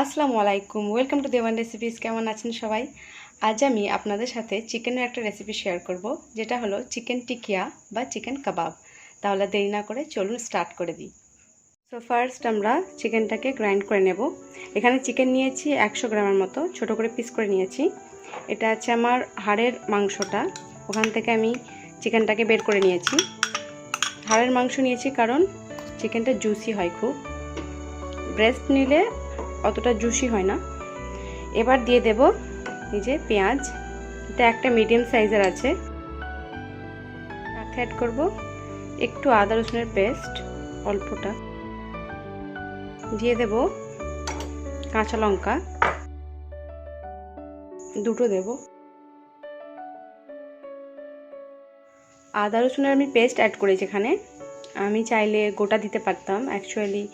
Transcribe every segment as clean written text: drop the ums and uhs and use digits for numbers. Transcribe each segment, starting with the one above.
আসসালামু আলাইকুম, welcome to Dewan recipes. কেমন আছেন সবাই? আজ আমি আপনাদের সাথে চিকেনের একটা রেসিপি শেয়ার করব, যেটা হলো চিকেন টিকিয়া বা চিকেন কাবাব। তাহলে দেরি না করে চলুন স্টার্ট করে দিই। সো ফার্স্ট আমরা চিকেনটাকে গ্রাইন্ড করে নেব। এখানে চিকেন নিয়েছি 100 গ্রামের মতো, ছোট করে পিস করে নিয়েছি। এটা আছে আমার হাড়ের মাংসটা, ওখান থেকে আমি চিকেনটাকে বের করে নিয়েছি। হাড়ের মাংস নিয়েছি কারণ চিকেনটা জুসি হয় খুব, ব্রেস্ট নিলে অতটা জুসি হয় না। এবার দিয়ে দেব এই যে পেঁয়াজ, এটা একটা মিডিয়াম সাইজের আছে। সাথে অ্যাড করব একটু আদা রসুনের পেস্ট, অল্পটা দিয়ে দেব। কাঁচা লঙ্কা দুটো দেব। আদা রসুনের আমি পেস্ট অ্যাড করেছি এখানে। আমি চাইলে গোটা দিতে পারতাম, অ্যাকচুয়ালি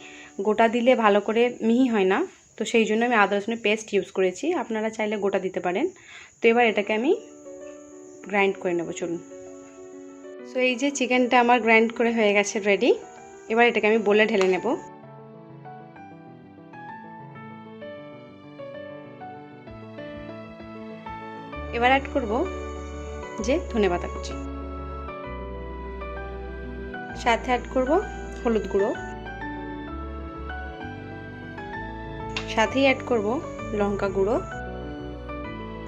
গোটা দিলে ভালো করে মিহি হয় না, তো সেই জন্য আমি আদা রসুনের পেস্ট ইউজ করেছি। আপনারা চাইলে গোটা দিতে পারেন। তো এবার এটাকে আমি গ্রাইন্ড করে নেব, চলুন। সো এই যে চিকেনটা আমার গ্রাইন্ড করে হয়ে গেছে, রেডি। এবার এটাকে আমি বলে ঢেলে নেব। এবার অ্যাড করব যে ধনেপাতা কুচি, সাথে অ্যাড করব হলুদ গুঁড়ো, সাথেই অ্যাড করব লঙ্কা গুঁড়ো,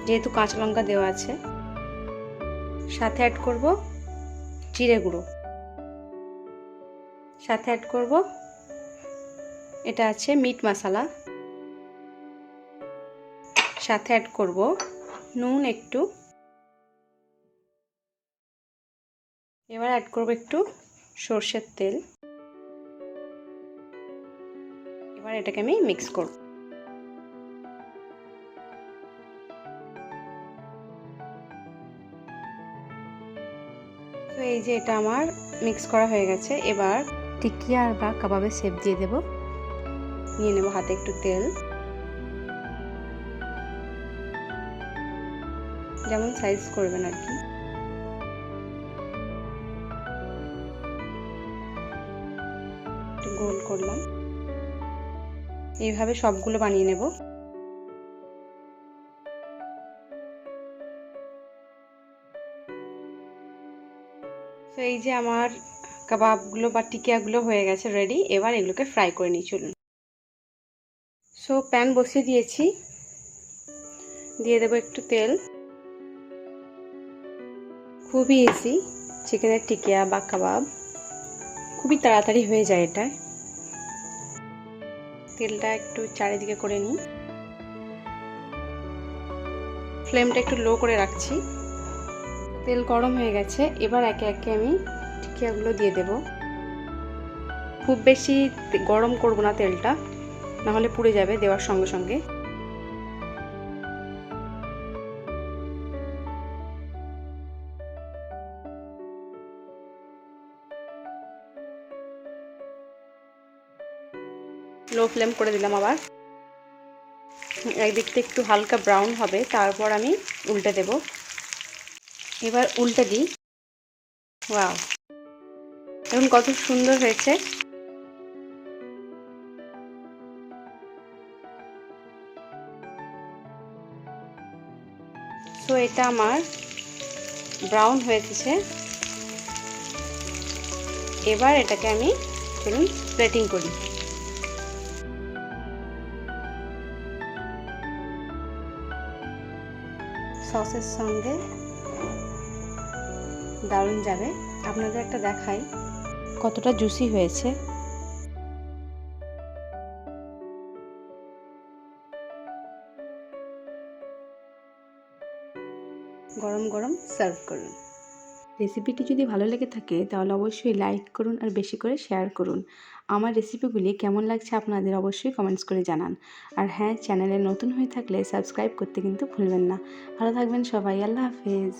যেহেতু কাঁচা লঙ্কা দেওয়া আছে। সাথে অ্যাড করব জিরে গুঁড়ো, সাথে অ্যাড করব এটা আছে মিট মশলা, সাথে অ্যাড করব নুন একটু। এবার অ্যাড করব একটু সরষের তেল। এবার এটাকে আমি মিক্স করব। তো এই যে এটা আমার মিক্স করা হয়ে গেছে। এবার টিকিয়া বা কাবাবের শেপ দিয়ে দেব। নিয়ে নেব হাতে একটু তেল, যেমন সাইজ করবেন আর কি। গোল করলাম, এইভাবে সবগুলো বানিয়ে নেব। তো এই যে আমার কাবাবগুলো বা টিকিয়াগুলো হয়ে গেছে, রেডি। এবার এগুলোকে ফ্রাই করে নিই, চলুন। সো প্যান বসিয়ে দিয়েছি, দিয়ে দেবো একটু তেল। খুবই ইজি চিকেনের টিকিয়া বা কাবাব, খুবই তাড়াতাড়ি হয়ে যায় এটা। তেলটা একটু চারিদিকে করে নিই, ফ্লেমটা একটু লো করে রাখছি। তেল গরম হয়ে গেছে, এবার একে একে আমি টিকিয়াগুলো দিয়ে দেব। খুব বেশি গরম করব না তেলটা, না হলে পুড়ে যাবে দেওয়ার সঙ্গে সঙ্গে। লো ফ্লেম করে দিলাম আবার। একদিকটা একটু হালকা ব্রাউন হবে, তারপর আমি উল্টে দেব। এবার উল্টে দিই। ওয়াও, এখন কত সুন্দর হয়েছে। সো এটা আমার ব্রাউন হয়েছে। এবার এটাকে আমি চলুন প্লেটিং করি। সসের সঙ্গে দারুণ যাবে। আপনাদের একটা দেখাই কতটা জুসি হয়েছে। গরম গরম সার্ভ করুন। রেসিপিটি যদি ভালো লেগে থাকে তাহলে অবশ্যই লাইক করুন আর বেশি করে শেয়ার করুন। আমার রেসিপিগুলি কেমন লাগছে আপনাদের অবশ্যই কমেন্টস করে জানান। আর হ্যাঁ, চ্যানেলে নতুন হয়ে থাকলে সাবস্ক্রাইব করতে কিন্তু ভুলবেন না। ভালো থাকবেন সবাই, আল্লাহ হাফেজ।